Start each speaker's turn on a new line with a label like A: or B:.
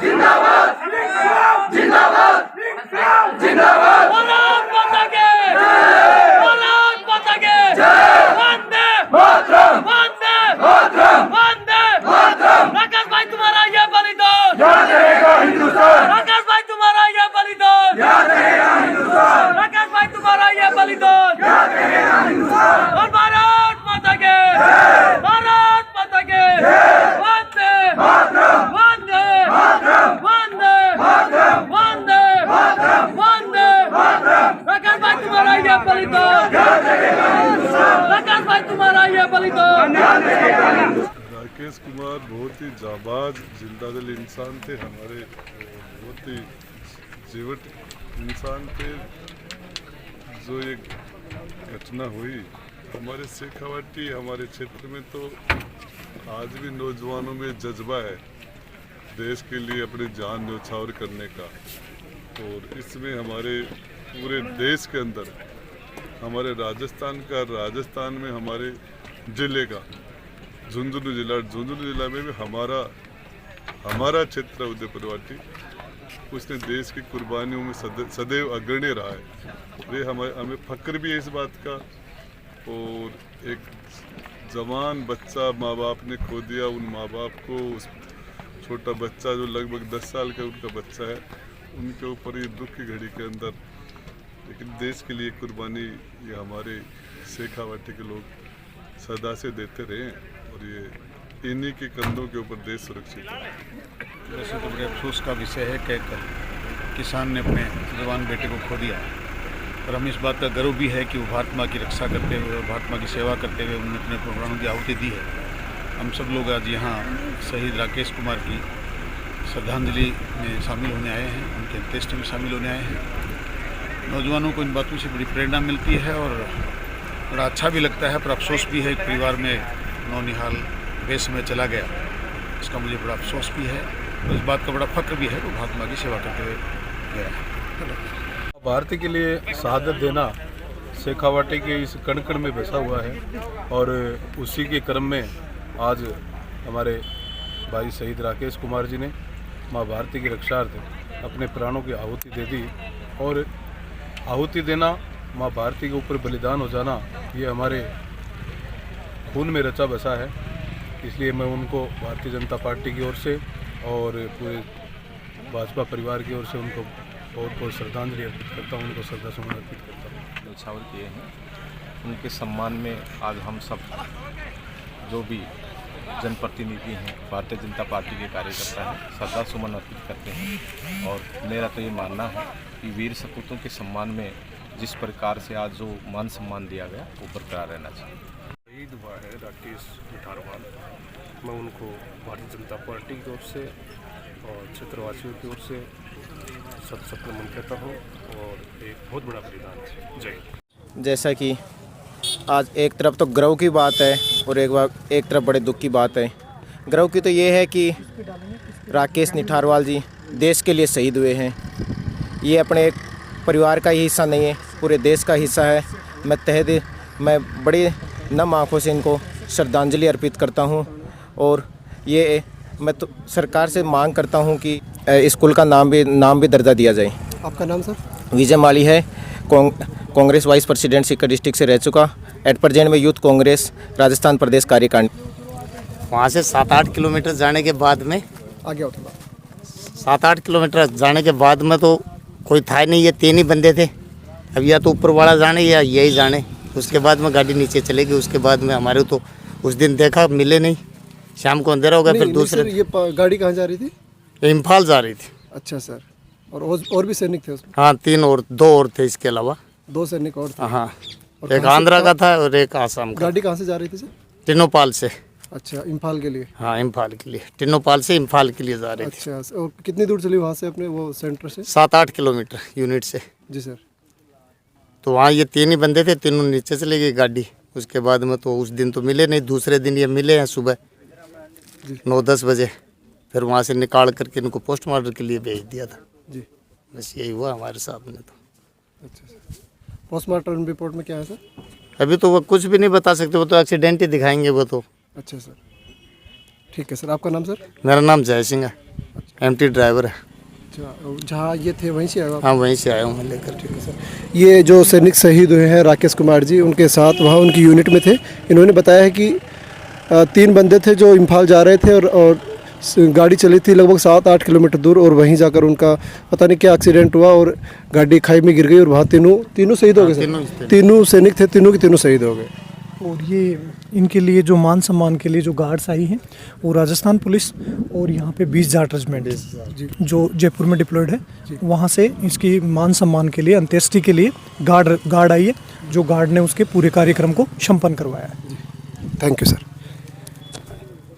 A: जिंदाबाद जिंदाबाद जिंदाबाद
B: भारत माता के भारत माता के वंदे
A: मातरम
B: वंदे
A: मातरम
B: वंदे
A: मातरम
B: राकेश भाई तुम्हारा ये बलिदान
A: याद रहेगा हिंदुस्तान
B: राकेश भाई तुम्हारा ये बलिदान
A: याद रहेगा हिंदुस्तान
B: राकेश भाई तुम्हारा ये बलिदान
A: याद रहेगा हिंदुस्तान
B: और भारत माता के भारत माता के वंदे
A: मातरम
B: वंदे
A: मातरम
B: वंदे
A: मातरम
B: वंदे
A: मातरम
B: वंदे
A: मातरम
B: राकेश भाई तुम्हारा ये बलिदान
A: याद रहेगा हिंदुस्तान
B: राकेश भाई तुम्हारा ये बलिदान
A: याद रहेगा हिंदुस्तान।
C: राकेश कुमार बहुत ही जाबाज जिंदादिल इंसान थे, हमारे बहुत ही जीवट इंसान थे। जो ये घटना हुई हमारे शेखावाटी हमारे क्षेत्र में, तो आज भी नौजवानों में जज्बा है देश के लिए अपनी जान न्यौछावर करने का। और इसमें हमारे पूरे देश के अंदर हमारे राजस्थान में हमारे जिले का झुंझुनू जिला में भी हमारा क्षेत्र उदयपुर वाटी, उसने देश की कुर्बानियों में सदैव अग्रणी रहा है। ये हमें फक्र भी है इस बात का। और एक जवान बच्चा माँ बाप ने खो दिया, उन माँ बाप को, उस छोटा बच्चा जो लगभग 10 साल का उनका बच्चा है, उनके ऊपर ये दुख की घड़ी के अंदर, लेकिन देश के लिए कुर्बानी ये हमारे शेखावाटी के लोग सदा से देते रहे हैं। और ये इन्हीं के कंधों के ऊपर देश सुरक्षित है।
D: वैसे तो बड़े अफसोस का विषय है कि किसान ने अपने जवान बेटे को खो दिया, और हमें इस बात का गर्व भी है कि वो भारत माँ की रक्षा करते हुए और भारत माँ की सेवा करते हुए उन्होंने अपने प्राणों की आहुति दी है। हम सब लोग आज यहाँ शहीद राकेश कुमार की श्रद्धांजलि में शामिल होने आए हैं, उनके अंत्येष्टि में शामिल होने आए हैं। नौजवानों को इन बातों से बड़ी प्रेरणा मिलती है और बड़ा अच्छा भी लगता है, पर अफसोस भी है एक परिवार में नौनिहाल वेश में चला गया। इसका मुझे बड़ा अफसोस भी है और इस बात का बड़ा फक्र भी है वो भारत माँ की सेवा करते हुए गया।
E: भारती के लिए शहादत देना शेखावाटी के इस कण कण में बसा हुआ है, और उसी के क्रम में आज हमारे भाई शहीद राकेश कुमार जी ने माँ भारती की रक्षार्थ अपने प्राणों की आहुति दे दी। और आहुति देना, माँ भारती के ऊपर बलिदान हो जाना, ये हमारे खून में रचा बसा है। इसलिए मैं उनको भारतीय जनता पार्टी की ओर से और पूरे भाजपा परिवार की ओर से उनको बहुत बहुत श्रद्धांजलि अर्पित करता हूँ, उनको श्रद्धासुमन अर्पित करता हूँ।
F: न्यौछावर किए हैं, उनके सम्मान में आज हम सब जो भी जनप्रतिनिधि हैं, भारतीय जनता पार्टी के कार्यकर्ता हैं, श्रद्धासुमन अर्पित करते हैं। और मेरा तो ये मानना है कि वीर सपूतों के सम्मान में जिस प्रकार से आज जो मान सम्मान दिया गया वो बरकरार रहना चाहिए।
E: शहीद हुआ है राकेश निठारवाल, मैं उनको भारतीय जनता पार्टी की ओर से और क्षेत्रवासियों की ओर से सत नमन कहता हूँ, और एक बहुत बड़ा बलिदान है। जय हिंद।
G: जैसा कि आज एक तरफ तो गर्व की बात है और एक तरफ बड़े दुख की बात है। गर्व की तो ये है कि राकेश निठारवाल जी देश के लिए शहीद हुए हैं। ये अपने एक परिवार का ही हिस्सा नहीं है, पूरे देश का हिस्सा है। मैं बड़ी नम आँखों से इनको श्रद्धांजलि अर्पित करता हूँ। और ये मैं तो सरकार से मांग करता हूँ कि स्कूल का नाम भी दर्जा दिया जाए।
H: आपका नाम सर?
G: विजय माली है, Congress vice president Sikar district से रह चुका। एट प्रेजेंट में यूथ कांग्रेस राजस्थान प्रदेश कार्यकारिणी।
I: वहाँ से 7-8 किलोमीटर जाने के बाद में
H: आगे आओ थोड़ा।
I: 7-8 किलोमीटर जाने के बाद में तो कोई था ही नहीं, ये 3 ही बंदे थे। अब या तो ऊपर वाला जाने या यही जाने। उसके बाद में गाड़ी नीचे चलेगी। उसके बाद में हमारे तो उस दिन देखा मिले नहीं, शाम को अंधेरा हो गया। फिर दूसरे
H: ये गाड़ी कहाँ जा रही थी?
I: इम्फाल जा रही थी।
H: अच्छा सर, और भी सैनिक थे उसमें?
I: हाँ, 2 और थे, इसके अलावा
H: 2 सैनिक और थे।
I: हाँ, एक आंध्रा का था और एक आसाम का।
H: गाड़ी कहाँ से जा रही थी सर?
I: टिनोपाल से।
H: अच्छा, इम्फाल के लिए?
I: हाँ, इम्फाल के लिए, टिनोपाल से इम्फाल के लिए जा रही थी।
H: अच्छा, और कितनी दूर चली वहाँ से अपने वो सेंटर से?
I: 7-8 किलोमीटर यूनिट से।
H: जी सर।
I: तो वहाँ ये 3 ही बंदे थे, तीनों नीचे चले गई गाड़ी। उसके बाद में तो उस दिन तो मिले नहीं। दूसरे दिन ये मिले हैं सुबह 9-10 बजे। फिर वहाँ से निकाल करके इनको पोस्टमार्टम के लिए भेज दिया था।
H: जी,
I: बस यही हुआ हमारे साथ में। तो
H: अच्छा सर, पोस्टमार्टम रिपोर्ट में क्या है सर?
I: अभी तो वो कुछ भी नहीं बता सकते, वो तो एक्सीडेंट ही दिखाएंगे वो तो।
H: अच्छा सर, ठीक है सर। आपका नाम सर?
I: मेरा नाम जय सिंह है।
H: अच्छा।
I: एमटी ड्राइवर है।
H: अच्छा, जहाँ ये थे वहीं से आए आप?
I: हाँ वहीं से आया हूँ मैं लेकर।
H: ठीक है सर। ये जो सैनिक शहीद हुए हैं राकेश कुमार जी, उनके साथ वहाँ उनकी यूनिट में थे। इन्होंने बताया है कि 3 बंदे थे जो इम्फाल जा रहे थे और गाड़ी चली थी लगभग 7-8 किलोमीटर दूर, और वहीं जाकर उनका पता नहीं क्या एक्सीडेंट हुआ और गाड़ी खाई में गिर गई और वहाँ तीनों शहीद हो गए सर। तीनों सैनिक थे, तीनों के तीनों शहीद हो गए।
J: और ये इनके लिए जो मान सम्मान के लिए जो गार्ड्स आई हैं वो राजस्थान पुलिस और यहाँ पे 20 जाट रेजिमेंट जो जयपुर में डिप्लॉयड है, वहाँ से इसकी मान सम्मान के लिए अंत्येष्टि के लिए गार्ड आई है, जो गार्ड ने उसके पूरे कार्यक्रम को संपन्न करवाया है।
H: Thank you sir.